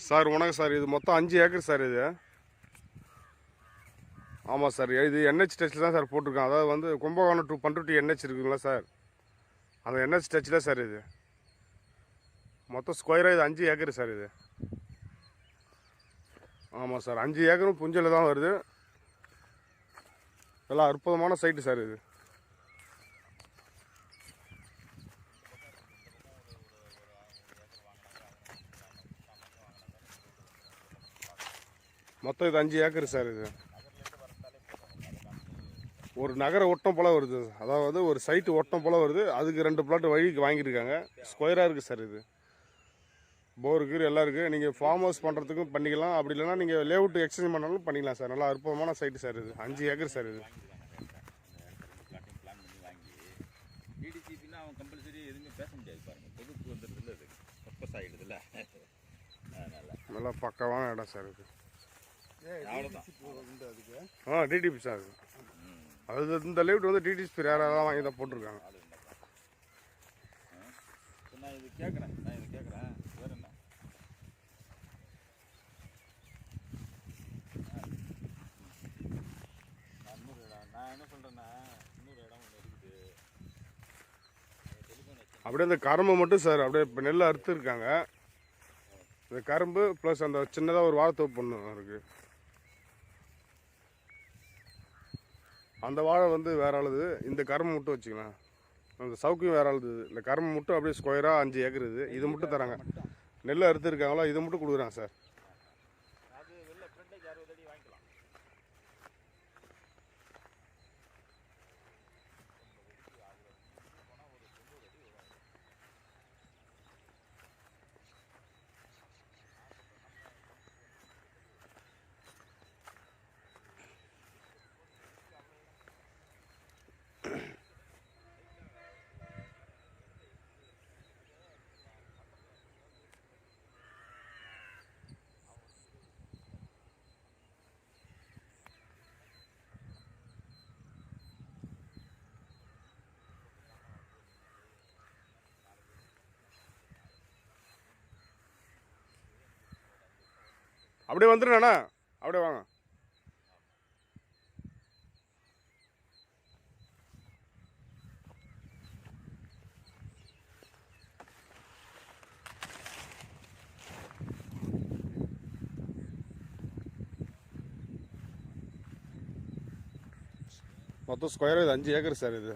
Sir வணக்கம் sir. இது மொத்தம் 5 ஏக்கர் சார் இது. ஆமாம் சார். இது என்ஹெச் டச்சில் தான் சார் போட்டிருக்கேன். அதாவது வந்து கும்பகோணம் டு பண்ருட்டி என்ஹெச் இருக்குங்களா சார், அந்த என்ஹெச் டச்சில் சார் இது. மொத்தம் ஸ்கொயராக இது 5 ஏக்கர் சார் இது. ஆமாம் சார். 5 ஏக்கரும் புஞ்சல் தான் வருது. எல்லாம் அற்புதமான சைட்டு சார் இது. மொத்தம் இது 5 ஏக்கர் சார் இது. ஒரு நகர ஒட்டம் போல் வருது. அதாவது ஒரு சைட்டு ஒட்டம் போல் வருது. அதுக்கு 2 பிளாட் வழிக்கு வாங்கியிருக்காங்க. ஸ்கொயராக இருக்குது சார் இது. போருக்கு எல்லாம் இருக்குது. நீங்கள் ஃபார்ம் ஹவுஸ் பண்ணுறதுக்கும் பண்ணிக்கலாம். அப்படி இல்லைனா நீங்கள் லேஅவுட் எக்ஸ்டென்ட் பண்ணாலும் பண்ணிக்கலாம் சார். நல்லா அற்புதமான சைட்டு சார் இது. 5 ஏக்கர் சார் இது. அவன் கம்பல்சரி எதுவுமே பேச முடியாது பாருங்க. பொதுப்பு வந்துடுதுல, அது பர்பஸ் ஆகிடுதுல்ல. நல்லா பக்கவான இடம் சார் இது. அவ்வளோதான். டிடிபி சார் இது. அது இந்த லேஅவுட் வந்து டிடிபி யாராவது வாங்கி தான் போட்டிருக்காங்க. நான் இது கேட்குறேன் வேறு என்ன? நான் என்ன சொல்கிறேன்னா, இன்னொரு இடம் ஒன்று இருக்குது. அப்படியே அந்த கரும்பு மட்டும் சார் அப்படியே இப்போ நெல் அறுத்து இருக்காங்க. இந்த கரும்பு ப்ளஸ் அந்த சின்னதாக ஒரு வாழைத்தோப்பு ஒன்று இருக்குது. அந்த வாழை வந்து வேற ஆளுது. இந்த கரும்பு மட்டும் வச்சுக்கலாம். அந்த சவுக்கையும் வேற ஆளுது. இந்த கரும்பு மட்டும் அப்படியே ஸ்கொயராக 5 ஏக்கர் இது. இது மட்டும் தராங்க. நெல் அறுத்து இருக்காங்களோ இது மட்டும் கொடுக்குறாங்க சார். அது வெளில ஃப்ரெண்டுக்கு 60 அடி வாங்கிக்கலாம். அப்படியே வந்துடுண்ணா, அப்படியே வாங்க. மொத்தம் ஸ்கொயராக இது 5 ஏக்கர் சார் இது.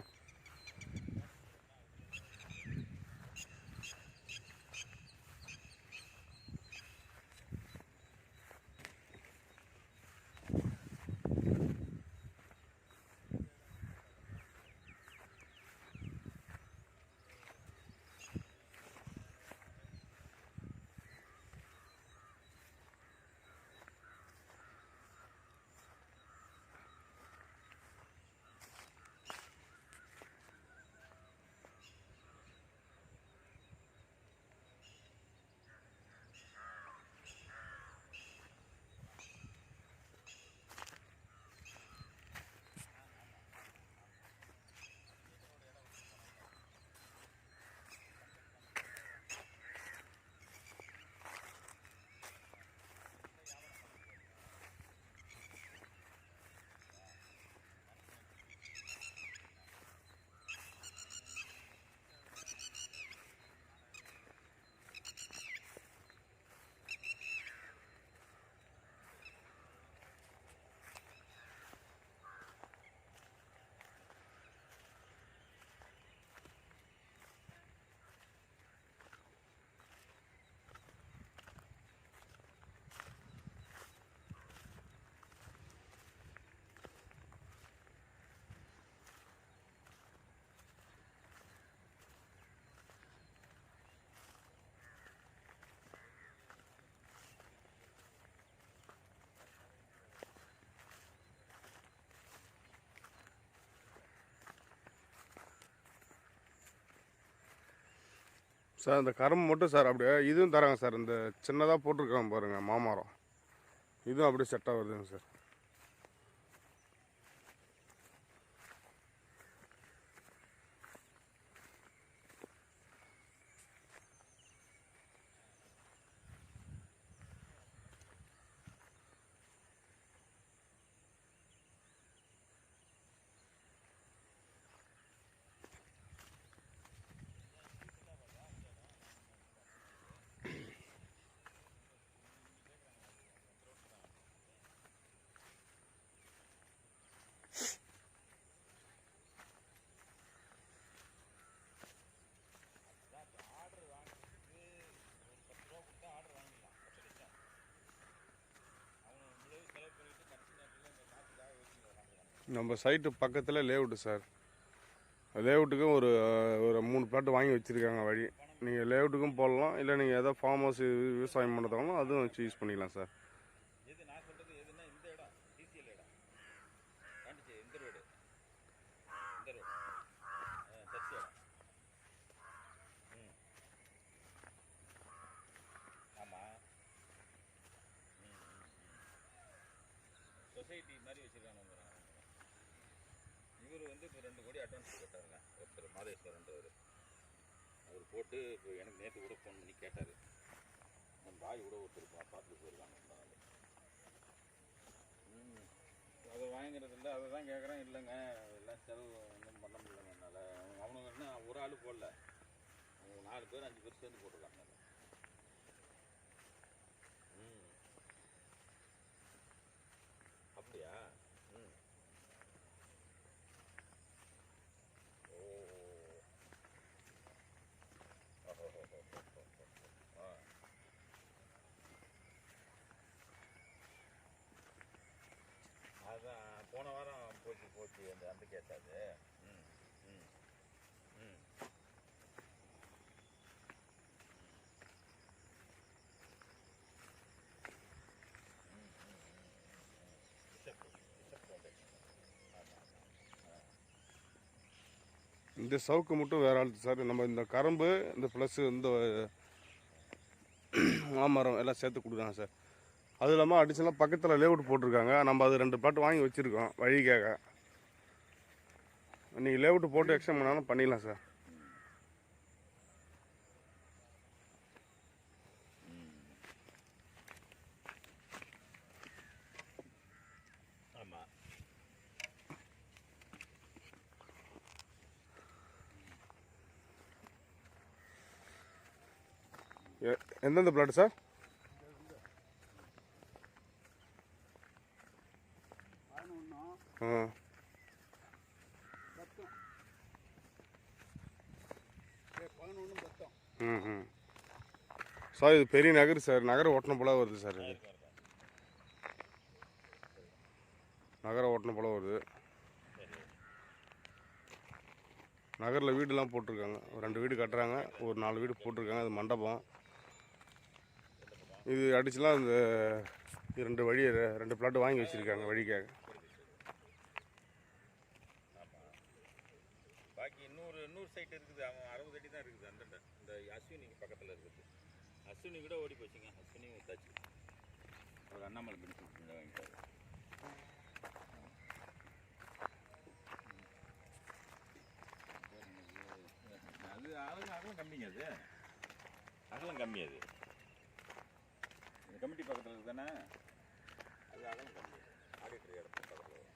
சார் இந்த கரும்பு மட்டும் சார் அப்படியே இதுவும் தராங்க சார். இந்த சின்னதாக போட்டிருக்காங்க பாருங்கள் மாமரம், இதுவும் அப்படியே செட்டாக வருதுங்க சார். நம்ம சைட்டு பக்கத்தில் லேஅவுட்டு சார். லேஅவுட்டுக்கும் ஒரு ஒரு 3 பிளாட் வாங்கி வச்சுருக்காங்க வழி. நீங்கள் லேஅவுட்டுக்கும் போடலாம், இல்லை நீங்கள் எதாவது ஃபார்ம் ஹவுஸ் விவசாயம் பண்ணுறதாலும் அதுவும் வச்சு யூஸ் பண்ணிக்கலாம் சார். எது நான் சொல்றது எதுன்னா இந்த இடம் டிசிஎல் இடம் காண்டிச்சு இந்த ரோடு டச் இடம். ஆமாம். சொசைட்டி மாதிரி வச்சுருக்காங்க. இவர் வந்து இப்போ 2 கோடி அட்வான்ஸ் போட்டாருங்க ஒருத்தர் மாதேஸ்வரன்றவர். அவர் போட்டு இப்போ எனக்கு நேற்று கூட ஃபோன் பண்ணி கேட்டார். நம்ம பாய் கூட ஒருத்தர் பார்த்துட்டு போயிருக்காங்க. அதை வாங்கிறது இல்லை, அதை தான் கேட்குறேன். இல்லைங்க எல்லாம் செலவு ஒன்றும் பண்ண முடியலங்க என்னால். அவனுங்க என்ன ஒரு ஆள் போடல, 4 பேர் 5 பேர் சேர்ந்து போட்டிருக்காங்க. அப்படியா? அதான் போன வாரம் போச்சு அந்த கேஸ் அது. இந்த சவுக்கு மட்டும் வேறு ஆள் சார். நம்ம இந்த கரும்பு, இந்த ப்ளஸ்ஸு, இந்த மாமரம் எல்லாம் சேர்த்து கொடுக்குறாங்க சார். அது இல்லாமல் அடிஷனலாக பக்கத்தில் லேஅவுட் போட்டிருக்காங்க. நம்ம அது 2 பிளாட் வாங்கி வச்சுருக்கோம் வழிக்காக. நீங்கள் லேஅவுட் போட்டு எக்ஸ்டெண்ட் பண்ணாலும் பண்ணிடலாம் சார். ஆமாம். எந்தெந்த பிளாட் சார்? சார் இது பெரிய நகர் சார். நகரம் ஓட்டணும் போல வருது சார். இது நகரம் ஓட்டணும் போல வருது. நகரில் வீடுலாம் போட்டிருக்காங்க. ஒரு 2 வீடு கட்டுறாங்க, ஒரு 4 வீடு போட்டிருக்காங்க. அது மண்டபம். இது அடிச்சுலாம் இந்த 2 வழி 2 பிளாட் வாங்கி வச்சுருக்காங்க வழிக்காக. பாக்கி இன்னொரு சைட் இருக்குது. அவன் 60 அடி தான் இருக்குது. இந்த அஸ்வினிக்கு பக்கத்தில் இருக்குது. அஸ்வினி கூட ஓடி போச்சுங்க. அஸ்வினியும் வித்தாச்சு. அவர் அண்ணாமலை பெனிஃபிட் வாங்கிட்டாரு. அது அகலம் கம்மிங்க. அது அகலம் கம்மி. அது கமிட்டி பக்கத்தில் இருக்குது தானே. அது அகலம் கம்மி. ஆடிட்டர் இடத்துல பக்கத்தில்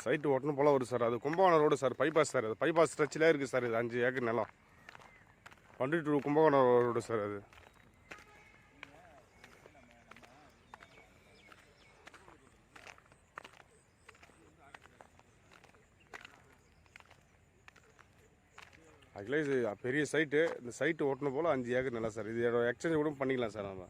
சைட்டு ஓட்டணும் போல வருது சார். அது Kumbakonam road sir. Bypass sir. அது பைபாஸ் ஸ்ட்ரெச்சில் இருக்குது சார். இது 5 ஏக்கர் நிலம். வண்டி டு கும்பகோணம் ரோடு சார். அது ஆக்சுவலாக இது பெரிய சைட்டு. இந்த சைட்டு ஓட்டணும் போல் 5 ஏக்கர் நிலம் சார். இது எக்ஸ்சேஞ்ச் கூட பண்ணிக்கலாம் சார் நம்ம.